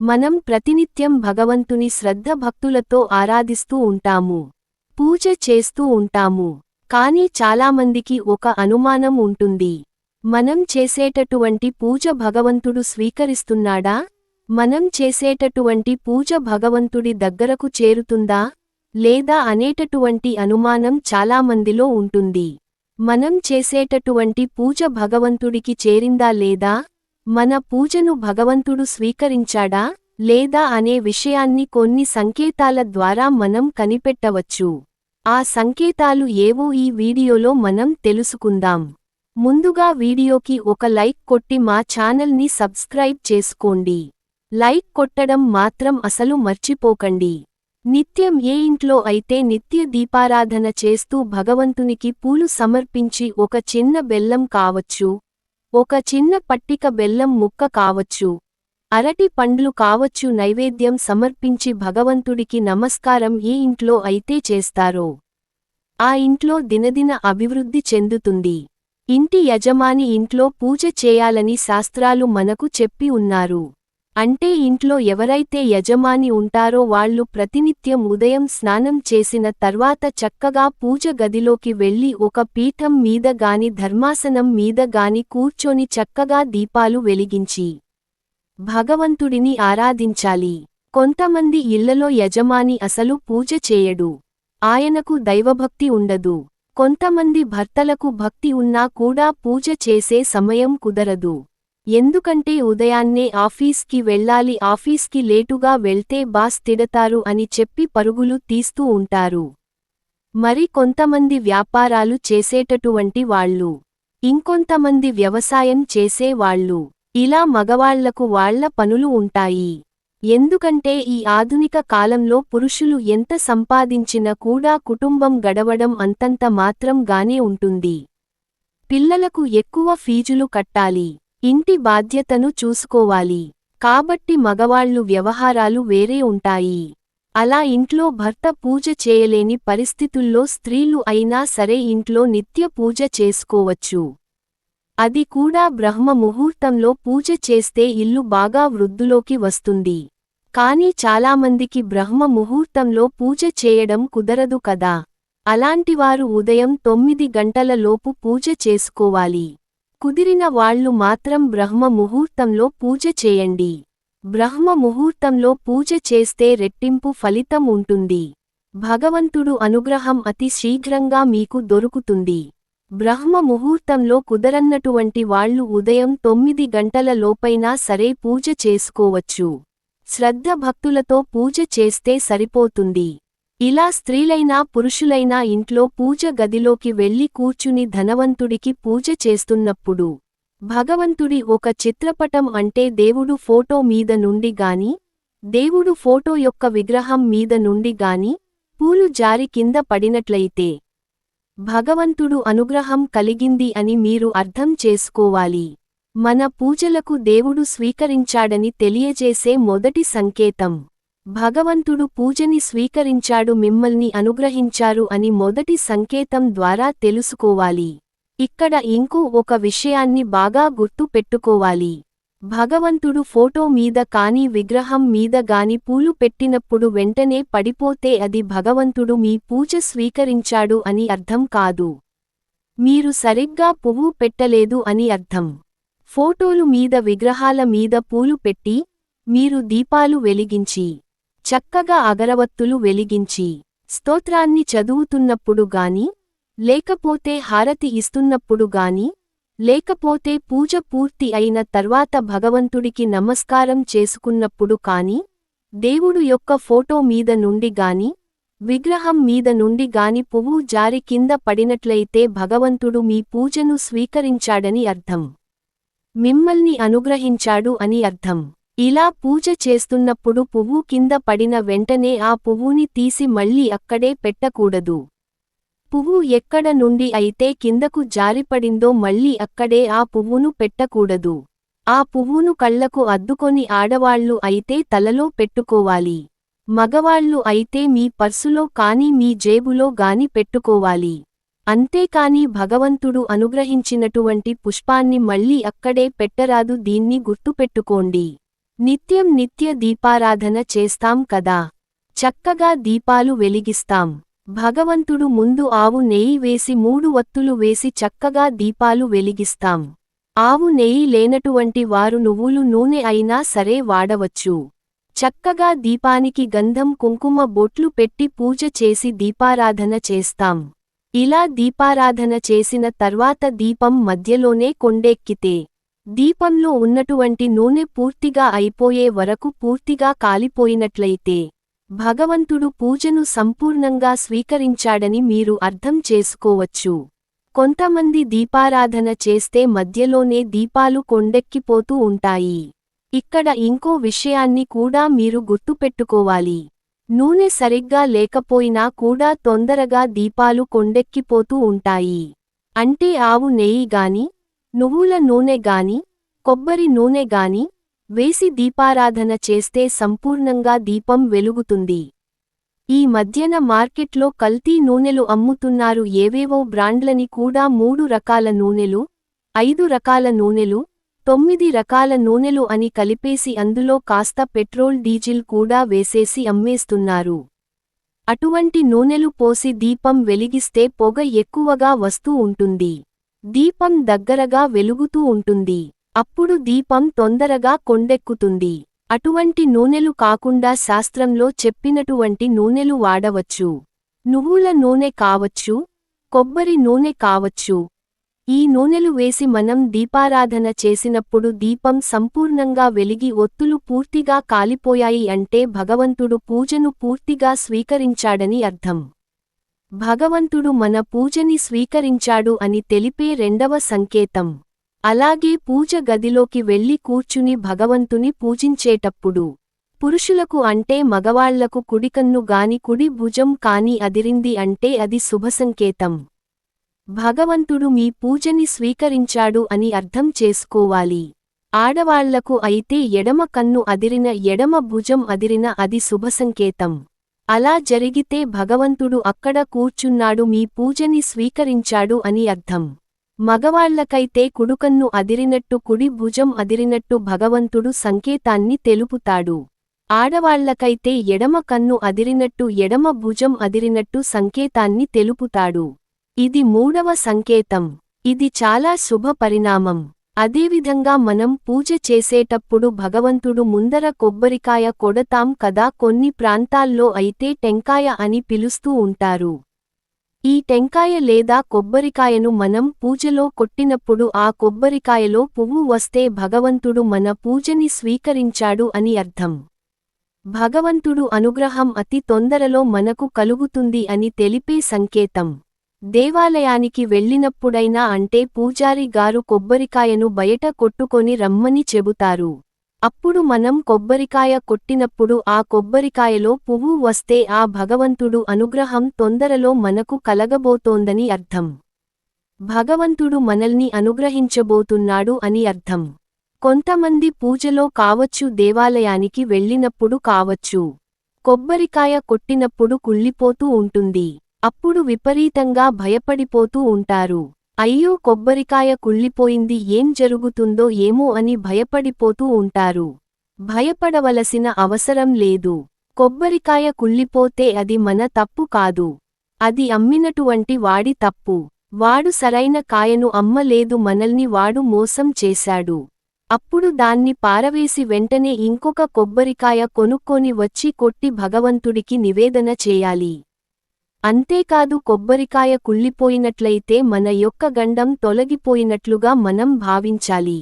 మనం ప్రతినిత్యం భగవంతుని శ్రద్ధ భక్తులతో ఆరాధిస్తూ ఉంటాము. పూజ చేస్తూ ఉంటాము. కానీ చాలామందికి ఒక అనుమానం ఉంటుంది. మనం చేసేటటువంటి పూజ భగవంతుడు స్వీకరిస్తున్నాడా? మనం చేసేటటువంటి పూజ భగవంతుడి దగ్గరకు చేరుతుందా? లేదా అనేటటువంటి అనుమానం చాలామందిలో ఉంటుంది. మనం చేసేటటువంటి పూజ భగవంతుడికి చేరిందా లేదా? మన పూజను భగవంతుడు స్వీకరించాడా లేదా అనే విషయాన్ని కొన్ని సంకేతాల ద్వారా మనం కనిపెట్టవచ్చు. ఆ సంకేతాలు ఏవో ఈ వీడియోలో మనం తెలుసుకుందాం. ముందుగా వీడియోకి ఒక లైక్ కొట్టి మా ఛానల్ని సబ్స్క్రైబ్ చేసుకోండి. లైక్ కొట్టడం మాత్రం అసలు మర్చిపోకండి. నిత్యం ఏ ఇంట్లో అయితే నిత్య దీపారాధన చేస్తూ భగవంతునికి పూలు సమర్పించి ఒక చిన్న బెల్లం కావచ్చు, ఒక చిన్న పట్టిక బెల్లం ముక్క కావచ్చు, అరటి పండ్లు కావచ్చు నైవేద్యం సమర్పించి భగవంతుడికి నమస్కారం ఏ ఇంట్లో అయితే చేస్తారో ఆ ఇంట్లో దినదిన అభివృద్ధి చెందుతుంది. ఇంటి యజమాని ఇంట్లో పూజ చేయాలని శాస్త్రాలు మనకు చెప్పి ఉన్నారు. అంటే ఇంట్లో ఎవరైతే యజమాని ఉంటారో వాళ్ళు ప్రతినిత్యం ఉదయం స్నానం చేసిన తర్వాత చక్కగా పూజ గదిలోకి వెళ్లి ఒక పీఠం మీద గాని ధర్మాసనం మీద గాని కూర్చొని చక్కగా దీపాలు వెలిగించి భగవంతుడిని ఆరాధించాలి. కొంతమంది ఇళ్లలో యజమాని అసలు పూజ చేయడు. ఆయనకు దైవభక్తి ఉండదు. కొంతమంది భర్తలకు భక్తి ఉన్నా కూడా పూజ చేసే సమయం కుదరదు. ఎందుకంటే ఉదయాన్నే ఆఫీస్కి వెళ్ళాలి, ఆఫీస్కి లేటుగా వెళ్తే బాస్ తిడతారు అని చెప్పి పరుగులు తీస్తూ ఉంటారు. మరి కొంతమంది వ్యాపారాలు చేసేటటువంటి వాళ్ళు, ఇంకొంతమంది వ్యవసాయం చేసేవాళ్ళు, ఇలా మగవాళ్లకు వాళ్ల పనులు ఉంటాయి. ఎందుకంటే ఈ ఆధునిక కాలంలో పురుషులు ఎంత సంపాదించినా కూడా కుటుంబం గడవడం అంతంత మాత్రం గానే ఉంటుంది. పిల్లలకు ఎక్కువ ఫీజులు కట్టాలి, ఇంటి బాధ్యతను చూసుకోవాలి. కాబట్టి మగవాళ్లు వ్యవహారాలు వేరే ఉంటాయి. అలా ఇంట్లో భర్త పూజ చేయలేని పరిస్థితుల్లో స్త్రీలు అయినా సరే ఇంట్లో నిత్య పూజ చేసుకోవచ్చు. అది కూడా బ్రహ్మ ముహూర్తంలో పూజ చేస్తే ఇల్లు బాగా వృద్ధిలోకి వస్తుంది. కానీ చాలామందికి బ్రహ్మ ముహూర్తంలో పూజ చేయడం కుదరదు కదా. అలాంటివారు ఉదయం 9 గంటల లోపు పూజ చేసుకోవాలి. కుదిరిన వాళ్లు మాత్రం బ్రహ్మ ముహూర్తంలో పూజ చేయండి. బ్రహ్మ ముహూర్తంలో పూజ చేస్తే రెట్టింపు ఫలితం ఉంటుంది. భగవంతుడు అనుగ్రహం అతి శీఘ్రంగా మీకు దొరుకుతుంది. బ్రహ్మ ముహూర్తంలో కుదరన్నటువంటి వాళ్లు ఉదయం 9 గంటల లోపైనా సరే పూజ చేసుకోవచ్చు. శ్రద్ధ భక్తులతో పూజ చేస్తే సరిపోతుంది. ఇలా స్త్రీలైనా పురుషులైనా ఇంట్లో పూజ గదిలోకి వెళ్లి కూర్చుని ధనవంతుడికి పూజ చేస్తున్నప్పుడు భగవంతుడి ఒక చిత్రపటం అంటే దేవుడు ఫోటో మీద నుండి గాని, దేవుడు ఫోటో యొక్క విగ్రహం మీద నుండి గాని పూలు జారి కింద పడినట్లయితే భగవంతుడు అనుగ్రహం కలిగింది అని మీరు అర్థం చేసుకోవాలి. మన పూజలకు దేవుడు స్వీకరించాడని తెలియజేసే మొదటి సంకేతం. భగవంతుడు పూజని స్వీకరించాడు, మిమ్మల్ని అనుగ్రహించారు అని మొదటి సంకేతం ద్వారా తెలుసుకోవాలి. ఇక్కడ ఇంకో ఒక విషయాన్ని బాగా గుర్తు పెట్టుకోవాలి. భగవంతుడు ఫోటో మీద కానీ విగ్రహం మీద గాని పూలు పెట్టినప్పుడు వెంటనే పడిపోతే అది భగవంతుడు మీ పూజ స్వీకరించాడు అని అర్థం కాదు. మీరు సరిగ్గా పువ్వు పెట్టలేదు అని అర్థం. ఫోటోలు మీద విగ్రహాల మీద పూలు పెట్టి, మీరు దీపాలు వెలిగించి, చక్కగా అగరవత్తులు వెలిగించి, స్తోత్రాన్ని చదువుతున్నప్పుడు గాని, లేకపోతే హారతి ఇస్తున్నప్పుడు గాని, లేకపోతే పూజ పూర్తి అయిన తర్వాత భగవంతుడికి నమస్కారం చేసుకున్నప్పుడు కాని, దేవుడు యొక్క ఫోటో మీద నుండి గాని, విగ్రహం మీద నుండి గాని పువ్వు జారి కింద పడినట్లయితే భగవంతుడు మీ పూజను స్వీకరించాడని అర్థం. మిమ్మల్ని అనుగ్రహించాడు అని అర్థం. ఇలా పూజ చేస్తున్నప్పుడు పువ్వు కింద పడిన వెంటనే ఆ పువ్వుని తీసి మళ్ళీ అక్కడే పెట్టకూడదు. పువ్వు ఎక్కడ నుండి అయితే కిందకు జారిపడిందో మళ్ళీ అక్కడే ఆ పువ్వును పెట్టకూడదు. ఆ పువ్వును కళ్లకు అద్దుకొని ఆడవాళ్లు అయితే తలలో పెట్టుకోవాలి. మగవాళ్లు అయితే మీ పర్సులో కానీ మీ జేబులో గాని పెట్టుకోవాలి. అంతేకాని భగవంతుడు అనుగ్రహించినటువంటి పుష్పాన్ని మళ్ళీ అక్కడే పెట్టరాదు. దీన్ని గుర్తుపెట్టుకోండి. నిత్యం నిత్య దీపారాధన చేస్తాం కదా. చక్కగా దీపాలు వెలిగిస్తాం. భగవంతుడు ముందు ఆవు నెయ్యి వేసి 3 వత్తులు వేసి చక్కగా దీపాలు వెలిగిస్తాం. ఆవు నెయ్యి లేనటువంటి వారు నువ్వుల నూనె అయినా సరే వాడవచ్చు. చక్కగా దీపానికి గంధం కుంకుమ బొట్లు పెట్టి పూజ చేసి దీపారాధన చేస్తాం. ఇలా దీపారాధన చేసిన తర్వాత దీపం మధ్యలోనే కొండెక్కితే దీపంలో ఉన్నటువంటి నూనె పూర్తిగా అయిపోయే వరకు పూర్తిగా కాలిపోయినట్లయితే భగవంతుడు పూజను సంపూర్ణంగా స్వీకరించాడని మీరు అర్థం చేసుకోవచ్చు. కొంతమంది దీపారాధన చేస్తే మధ్యలోనే దీపాలు కొండెక్కిపోతూ ఉంటాయి. ఇక్కడ ఇంకో విషయాన్ని కూడా మీరు గుర్తుపెట్టుకోవాలి. నూనె సరిగ్గా లేకపోయినా కూడా తొందరగా దీపాలు కొండెక్కిపోతూ ఉంటాయి. అంటే ఆవు నెయ్యి గాని, నువ్వుల నూనె గాని, కొబ్బరి నూనె గాని వేసి దీపారాధన చేస్తే సంపూర్ణంగా దీపం వెలుగుతుంది. ఈ మధ్యన మార్కెట్లో కల్తీ నూనెలు అమ్ముతున్నారు. ఏవేవో బ్రాండ్లని కూడా 3 రకాల నూనెలు, 5 రకాల నూనెలు, 9 రకాల నూనెలు అని కలిపేసి అందులో కాస్త పెట్రోల్ డీజిల్ కూడా వేసేసి అమ్మేస్తున్నారు. అటువంటి నూనెలు పోసి దీపం వెలిగిస్తే పొగ ఎక్కువగా వస్తూ ఉంటుంది. దీపం దగ్గరగా వెలుగుతూ ఉంటుంది. అప్పుడు దీపం తొందరగా కొండెక్కుతుంది. అటువంటి నూనెలు కాకుండా శాస్త్రంలో చెప్పినటువంటి నూనెలు వాడవచ్చు. నువ్వుల నూనె కావచ్చు, కొబ్బరి నూనె కావచ్చు. ఈ నూనెలు వేసి మనం దీపారాధన చేసినప్పుడు దీపం సంపూర్ణంగా వెలిగి ఒత్తులు పూర్తిగా కాలిపోయాయి అంటే భగవంతుడు పూజను పూర్తిగా స్వీకరించాడని అర్థం. భగవంతుడు మన పూజని స్వీకరించాడు అని తెలిపే రెండవ సంకేతం. అలాగే పూజ గదిలోకి వెళ్లి కూర్చుని భగవంతుని పూజించేటప్పుడు పురుషులకు అంటే మగవాళ్లకు కుడికన్ను గాని కుడి భుజం కాని అదిరింది అంటే అది శుభసంకేతం. భగవంతుడు మీ పూజని స్వీకరించాడు అని అర్థం చేసుకోవాలి. ఆడవాళ్లకు అయితే ఎడమ కన్ను అదిరిన ఎడమ భుజం అదిరిన అది శుభసంకేతం. అలా జరిగితే భగవంతుడు అక్కడ కూర్చున్నాడు మీ పూజని స్వీకరించాడు అని అర్థం. మగవాళ్లకైతే కుడికన్ను అదిరినట్టు కుడి భుజం అదిరినట్టు భగవంతుడు సంకేతాన్ని తెలుపుతాడు. ఆడవాళ్లకైతే ఎడమ కన్ను అదిరినట్టు ఎడమ భుజం అదిరినట్టు సంకేతాన్ని తెలుపుతాడు. ఇది 3వ సంకేతం. ఇది చాలా శుభ పరిణామం. అదేవిధంగా మనం పూజ చేసేటప్పుడు భగవంతుడు ముందర కొబ్బరికాయ కొడతాం కదా. కొన్ని ప్రాంతాల్లో అయితే టెంకాయ అని పిలుస్తూ ఉంటారు. ఈ టెంకాయ లేదా కొబ్బరికాయను మనం పూజలో కొట్టినప్పుడు ఆ కొబ్బరికాయలో పువ్వు వస్తే భగవంతుడు మన పూజని స్వీకరించాడు అని అర్థం. భగవంతుడు అనుగ్రహం అతి తొందరలో మనకు కలుగుతుంది అని తెలిపే సంకేతం. దేవాలయానికి వెళ్ళినప్పుడైనా అంటే పూజారి గారు కొబ్బరికాయను బయట కొట్టుకొని రమ్మని చెబుతారు. అప్పుడు మనం కొబ్బరికాయ కొట్టినప్పుడు ఆ కొబ్బరికాయలో పువ్వు వస్తే ఆ భగవంతుడు అనుగ్రహం తొందరలో మనకు కలగబోతోందని అర్థం. భగవంతుడు మనల్ని అనుగ్రహించబోతున్నాడు అని అర్థం. కొంతమంది పూజలో కావచ్చు దేవాలయానికి వెళ్ళినప్పుడు కావచ్చు కొబ్బరికాయ కొట్టినప్పుడు కుళ్ళిపోతూ ఉంటుంది. అప్పుడు విపరీతంగా భయపడిపోతూ ఉంటారు. అయ్యో కొబ్బరికాయ కుళ్ళిపోయింది ఏం జరుగుతుందో ఏమో అని భయపడిపోతూ ఉంటారు. భయపడవలసిన అవసరం లేదు. కొబ్బరికాయ కుళ్ళిపోతే అది మన తప్పు కాదు. అది అమ్మినటువంటి వాడి తప్పు. వాడు సరైన కాయను అమ్మలేదు మనల్ని వాడు మోసం చేశాడు. అప్పుడు దాన్ని పారవేసి వెంటనే ఇంకొక కొబ్బరికాయ కొనుక్కొని వచ్చి కొట్టి భగవంతుడికి నివేదన చేయాలి. అంతేకాదు కొబ్బరికాయ కుళ్ళిపోయినట్లయితే మన యొక్క గండం తొలగిపోయినట్లుగా మనం భావించాలి.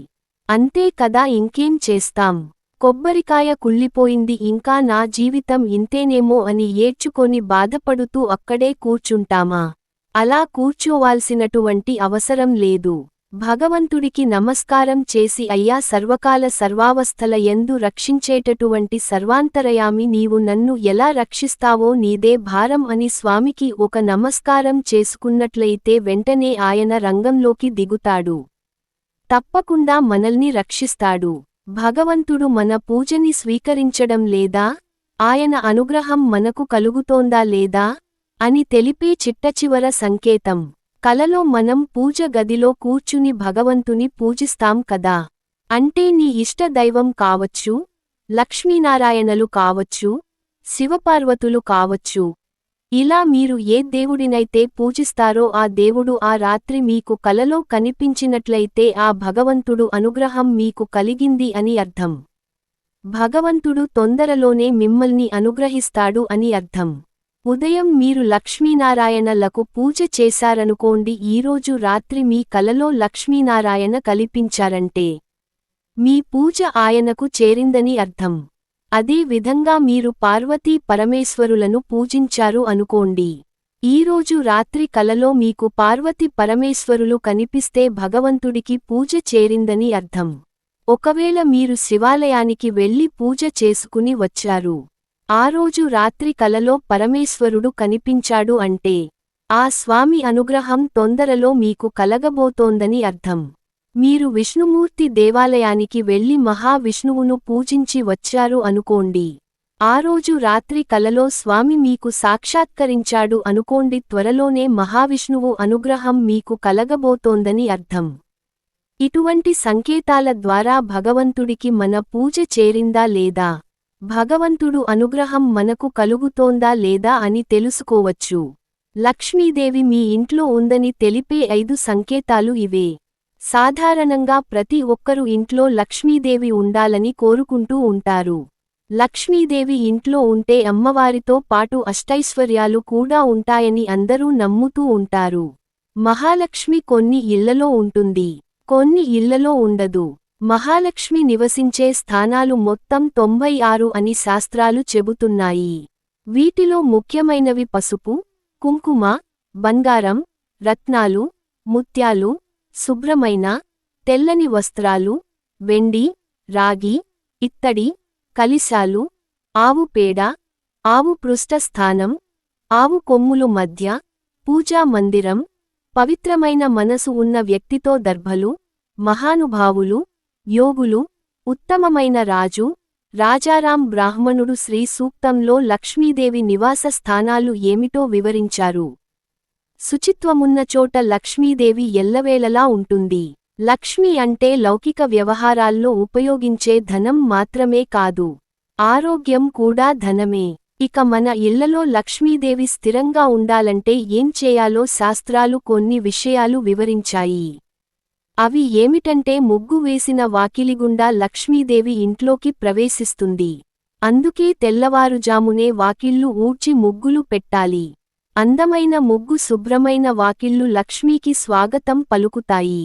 అంతే కదా ఇంకేం చేస్తాం. కొబ్బరికాయ కుళ్ళిపోయింది ఇంకా నా జీవితం ఇంతేనేమో అని ఏడ్చుకొని బాధపడుతూ అక్కడే కూర్చుంటామా? అలా కూర్చోవాల్సినటువంటి అవసరం లేదు. భగవంతుడికి నమస్కారం చేసి అయ్యా సర్వకాల సర్వావస్థల యందు రక్షించేటటువంటి సర్వాంతరయామి నీవు నన్ను ఎలా రక్షిస్తావో నీదే భారం అని స్వామికి ఒక నమస్కారం చేసుకున్నట్లయితే వెంటనే ఆయన రంగంలోకి దిగుతాడు. తప్పకుండా మనల్ని రక్షిస్తాడు. భగవంతుడు మన పూజని స్వీకరించడం లేదా? ఆయన అనుగ్రహం మనకు కలుగుతోందా లేదా? అని తెలిపే చిట్టచివర సంకేతం. కలలో మనం పూజ గదిలో కూర్చుని భగవంతుని పూజిస్తాం కదా. అంటే నీ ఇష్ట దైవం కావచ్చు, లక్ష్మీనారాయణలు కావచ్చు, శివపార్వతులు కావచ్చు. ఇలా మీరు ఏ దేవుడినైతే పూజిస్తారో ఆ దేవుడు ఆ రాత్రి మీకు కలలో కనిపించినట్లయితే ఆ భగవంతుడు అనుగ్రహం మీకు కలిగింది అని అర్థం. భగవంతుడు తొందరలోనే మిమ్మల్ని అనుగ్రహిస్తాడు అని అర్థం. ఉదయం మీరు లక్ష్మీనారాయణలకు పూజ చేశారనుకోండి, ఈరోజు రాత్రి మీ కలలో లక్ష్మీనారాయణ కనిపించారంటే మీ పూజ ఆయనకు చేరిందని అర్థం. అదే విధంగా మీరు పార్వతీ పరమేశ్వరులను పూజించారు అనుకోండి, ఈరోజు రాత్రి కలలో మీకు పార్వతి పరమేశ్వరులు కనిపిస్తే భగవంతుడికి పూజ చేరిందని అర్థం. ఒకవేళ మీరు శివాలయానికి వెళ్లి పూజ చేసుకుని వచ్చారు, ఆ రోజు రాత్రి కలలో పరమేశ్వరుడు కనిపించాడు అంటే ఆ స్వామి అనుగ్రహం తొందరలో మీకు కలగబోతోందని అర్థం. మీరు విష్ణుమూర్తి దేవాలయానికి వెళ్లి మహావిష్ణువును పూజించి వచ్చారు అనుకోండి, ఆ రోజు రాత్రి కలలో స్వామి మీకు సాక్షాత్కరించాడు అనుకోండి, త్వరలోనే మహావిష్ణువు అనుగ్రహం మీకు కలగబోతోందని అర్థం. ఇటువంటి సంకేతాల ద్వారా భగవంతుడికి మన పూజ చేరిందా లేదా, భగవంతుడు అనుగ్రహం మనకు కలుగుతోందా లేదా అని తెలుసుకోవచ్చు. లక్ష్మీదేవి మీ ఇంట్లో ఉందని తెలిపే 5 సంకేతాలు ఇవే. సాధారణంగా ప్రతి ఒక్కరు ఇంట్లో లక్ష్మీదేవి ఉండాలని కోరుకుంటూ ఉంటారు. లక్ష్మీదేవి ఇంట్లో ఉంటే అమ్మవారితో పాటు అష్టైశ్వర్యాలు కూడా ఉంటాయని అందరూ నమ్ముతూ ఉంటారు. మహాలక్ష్మి కొన్ని ఇళ్లలో ఉంటుంది, కొన్ని ఇళ్లలో ఉండదు. మహాలక్ష్మి నివసించే స్థానాలు మొత్తం 96 అని శాస్త్రాలు చెబుతున్నాయి. వీటిలో ముఖ్యమైనవి పసుపు, కుంకుమ, బంగారం, రత్నాలు, ముత్యాలు, శుభ్రమైన తెల్లని వస్త్రాలు, వెండి, రాగి, ఇత్తడి, కలిశాలు, ఆవు పేడ, ఆవు పృష్ఠస్థానం, ఆవు కొమ్ములు మధ్య, పూజా మందిరం, పవిత్రమైన మనసు ఉన్న వ్యక్తితో దర్భలు, మహానుభావులు, యోగులు, ఉత్తమమైన రాజు, రాజారాం బ్రాహ్మణుడు శ్రీ సూక్తంలో లక్ష్మీదేవి నివాస స్థానాలు ఏమిటో వివరించారు. శుచిత్వమున్న చోట లక్ష్మీదేవి ఎల్లవేళలా ఉంటుంది. లక్ష్మి అంటే లౌకిక వ్యవహారాల్లో ఉపయోగించే ధనం మాత్రమే కాదు, ఆరోగ్యం కూడా ధనమే. ఇక మన ఇళ్లలో లక్ష్మీదేవి స్థిరంగా ఉండాలంటే ఏం చేయాలో శాస్త్రాలు కొన్ని విషయాలు వివరించాయి. అవి ఏమిటంటే, ముగ్గు వేసిన వాకిలిగుండా లక్ష్మీదేవి ఇంట్లోకి ప్రవేశిస్తుంది. అందుకే తెల్లవారుజామునే వాకిళ్లు ఊడ్చి ముగ్గులు పెట్టాలి. అందమైన ముగ్గు, శుభ్రమైన వాకిళ్లు లక్ష్మీకి స్వాగతం పలుకుతాయి.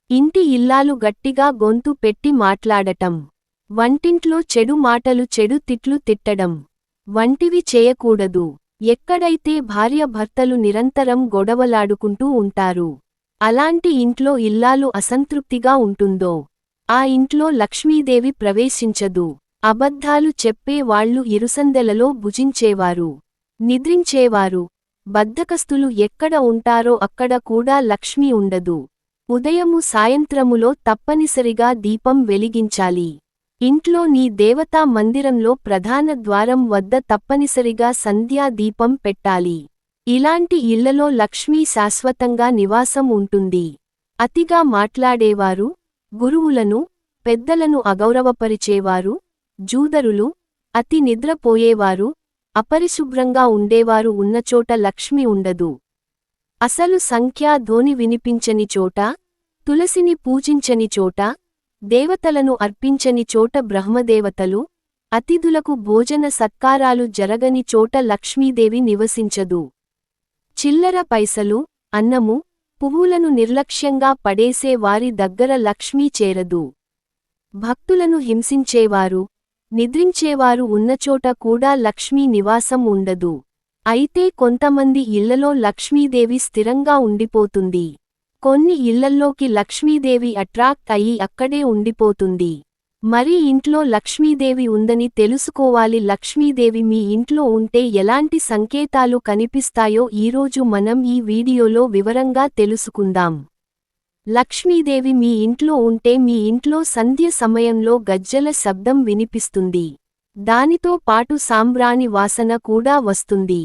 ఇంటి ఇల్లాలు గట్టిగా గొంతు పెట్టి మాట్లాడటం, వంటింట్లో చెడు మాటలు, చెడు తిట్లు తిట్టడం వంటివి చేయకూడదు. ఎక్కడైతే భార్యాభర్తలు నిరంతరం గొడవలాడుకుంటూ ఉంటారు, అలాంటి ఇంట్లో ఇల్లాలు అసంతృప్తిగా ఉంటుందో ఆ ఇంట్లో లక్ష్మీదేవి ప్రవేశించదు. అబద్ధాలు చెప్పే వాళ్లు ఇరుసందెలలో భుజించేవారు, నిద్రించేవారు, బద్ధకస్తులు ఎక్కడ ఉంటారో అక్కడ కూడా లక్ష్మి ఉండదు. ఉదయము సాయంత్రములో తప్పనిసరిగా దీపం వెలిగించాలి. ఇంట్లో నీ దేవతా మందిరంలో ప్రధాన ద్వారం వద్ద తప్పనిసరిగా సంధ్యా దీపం పెట్టాలి. ఇలాంటి ఇళ్లలో లక్ష్మీ శాశ్వతంగా నివాసం ఉంటుంది. అతిగా మాట్లాడేవారు, గురువులను, పెద్దలను అగౌరవపరిచేవారు, జూదరులు, అతి నిద్రపోయేవారు, అపరిశుభ్రంగా ఉండేవారు ఉన్నచోట లక్ష్మి ఉండదు. అసలు సంఖ్యా ధ్వని వినిపించని చోట, తులసిని పూజించని చోట, దేవతలను అర్పించని చోట, బ్రహ్మదేవతలు, అతిథులకు భోజన సత్కారాలు జరగని చోట లక్ష్మీదేవి నివసించదు. చిల్లర పైసలు, అన్నము, పువ్వులను నిర్లక్ష్యంగా పడేసే వారి దగ్గర లక్ష్మీ చేరదు. భక్తులను హింసించేవారు, నిద్రించేవారు ఉన్నచోట కూడా లక్ష్మీ నివాసం ఉండదు. అయితే కొంతమంది ఇళ్లలో లక్ష్మీదేవి స్థిరంగా ఉండిపోతుంది. కొన్ని ఇళ్లల్లోకి లక్ష్మీదేవి అట్రాక్ట్ అయ్యి అక్కడే ఉండిపోతుంది. మరి ఇంట్లో లక్ష్మీదేవి ఉందని తెలుసుకోవాలి. లక్ష్మీదేవి మీ ఇంట్లో ఉంటే ఎలాంటి సంకేతాలు కనిపిస్తాయో ఈరోజు మనం ఈ వీడియోలో వివరంగా తెలుసుకుందాం. లక్ష్మీదేవి మీ ఇంట్లో ఉంటే మీ ఇంట్లో సంధ్య సమయంలో గజ్జల శబ్దం వినిపిస్తుంది. దానితో పాటు సాంబ్రాణి వాసన కూడా వస్తుంది.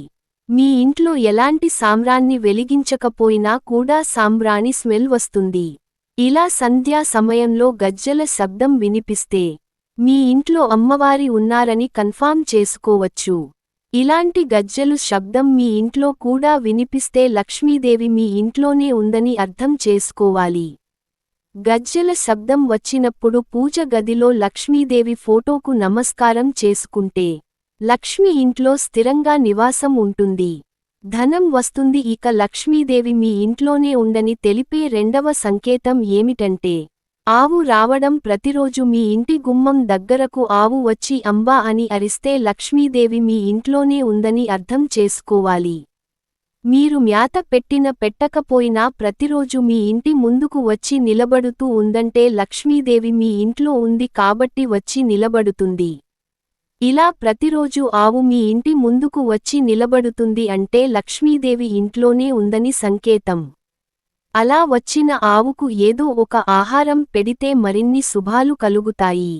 మీ ఇంట్లో ఎలాంటి సాంబ్రాన్ని వెలిగించకపోయినా కూడా సాంబ్రాణి స్మెల్ వస్తుంది. ఇలా సంధ్యా సమయంలో గజ్జల శబ్దం వినిపిస్తే మీ ఇంట్లో అమ్మవారి ఉన్నారని కన్ఫామ్ చేసుకోవచ్చు. ఇలాంటి గజ్జెలు శబ్దం మీ ఇంట్లో కూడా వినిపిస్తే లక్ష్మీదేవి మీ ఇంట్లోనే ఉందని అర్థం చేసుకోవాలి. గజ్జెల శబ్దం వచ్చినప్పుడు పూజ గదిలో లక్ష్మీదేవి ఫోటోకు నమస్కారం చేసుకుంటే లక్ష్మి ఇంట్లో స్థిరంగా నివాసం ఉంటుంది. ధనం వస్తుంది. ఇక లక్ష్మీదేవి మీ ఇంట్లోనే ఉందని తెలిపే రెండవ సంకేతం ఏమిటంటే ఆవు రావడం. ప్రతిరోజు మీ ఇంటి గుమ్మం దగ్గరకు ఆవు వచ్చి అంబా అని అరిస్తే లక్ష్మీదేవి మీ ఇంట్లోనే ఉందని అర్థం చేసుకోవాలి. మీరు మ్యాత పెట్టకపోయినా ప్రతిరోజు మీ ఇంటి ముందుకు వచ్చి నిలబడుతూ ఉందంటే లక్ష్మీదేవి మీ ఇంట్లో ఉంది కాబట్టి వచ్చి నిలబడుతుంది. ఇలా ప్రతిరోజు ఆవు మీ ఇంటి ముందుకు వచ్చి నిలబడుతుంది అంటే లక్ష్మీదేవి ఇంట్లోనే ఉందని సంకేతం. అలా వచ్చిన ఆవుకు ఏదో ఒక ఆహారం పెడితే మరిన్ని శుభాలు కలుగుతాయి.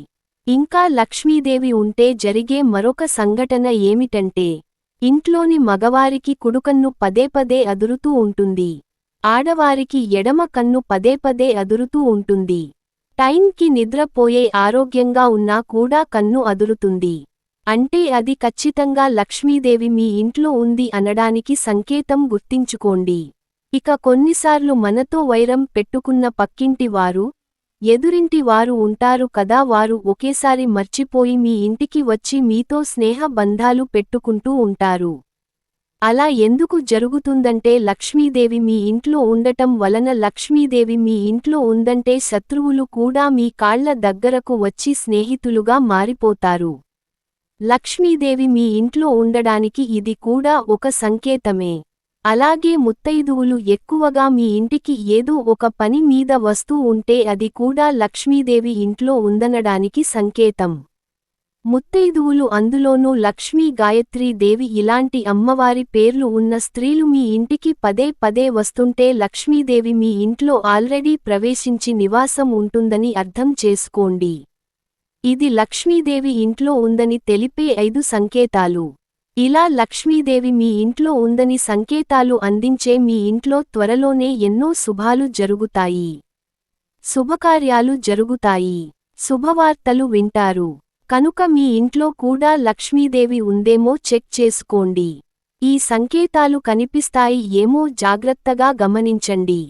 ఇంకా లక్ష్మీదేవి ఉంటే జరిగే మరొక సంఘటన ఏమిటంటే ఇంట్లోని మగవారికి కుడికన్ను పదే అదురుతూ ఉంటుంది. ఆడవారికి ఎడమ కన్ను పదే అదురుతూ ఉంటుంది. టైంకి నిద్రపోయే ఆరోగ్యంగా ఉన్నా కూడా కన్ను అదురుతుంది. అంటే అది ఖచ్చితంగా లక్ష్మీదేవి మీ ఇంట్లో ఉంది అనడానికి సంకేతం. గుర్తించుకోండి. ఇక కొన్నిసార్లు మనతో వైరం పెట్టుకున్న పక్కింటి వారు, ఎదురింటి వారు ఉంటారు కదా, వారు ఒకేసారి మర్చిపోయి మీ ఇంటికి వచ్చి మీతో స్నేహ బంధాలు పెట్టుకుంటూ ఉంటారు. అలా ఎందుకు జరుగుతుందంటే లక్ష్మీదేవి మీ ఇంట్లో ఉండటం వలన. లక్ష్మీదేవి మీ ఇంట్లో ఉందంటే శత్రువులు కూడా మీ కాళ్ల దగ్గరకు వచ్చి స్నేహితులుగా మారిపోతారు. లక్ష్మీదేవి మీ ఇంట్లో ఉండడానికి ఇది కూడా ఒక సంకేతమే. అలాగే ముత్తైదువులు ఎక్కువగా మీ ఇంటికి ఏదో ఒక పని మీద వస్తూ ఉంటే అది కూడా లక్ష్మీదేవి ఇంట్లో ఉందనడానికి సంకేతం. ముత్తైదువులు, అందులోనూ లక్ష్మీ, గాయత్రీ దేవి ఇలాంటి అమ్మవారి పేర్లు ఉన్న స్త్రీలు మీ ఇంటికి పదే వస్తుంటే లక్ష్మీదేవి మీ ఇంట్లో ఆల్రెడీ ప్రవేశించి నివాసం ఉంటుందని అర్థం చేసుకోండి. ఇది లక్ష్మీదేవి ఇంట్లో ఉందని తెలిపే 5 సంకేతాలు. ఇలా లక్ష్మీదేవి మీ ఇంట్లో ఉందని సంకేతాలు అందించే మీ ఇంట్లో త్వరలోనే ఎన్నో శుభాలు జరుగుతాయి. శుభకార్యాలు జరుగుతాయి. శుభవార్తలు వింటారు. కనుక మీ ఇంట్లో కూడా లక్ష్మీదేవి ఉందేమో చెక్ చేసుకోండి. ఈ సంకేతాలు కనిపిస్తాయి ఏమో జాగ్రత్తగా గమనించండి.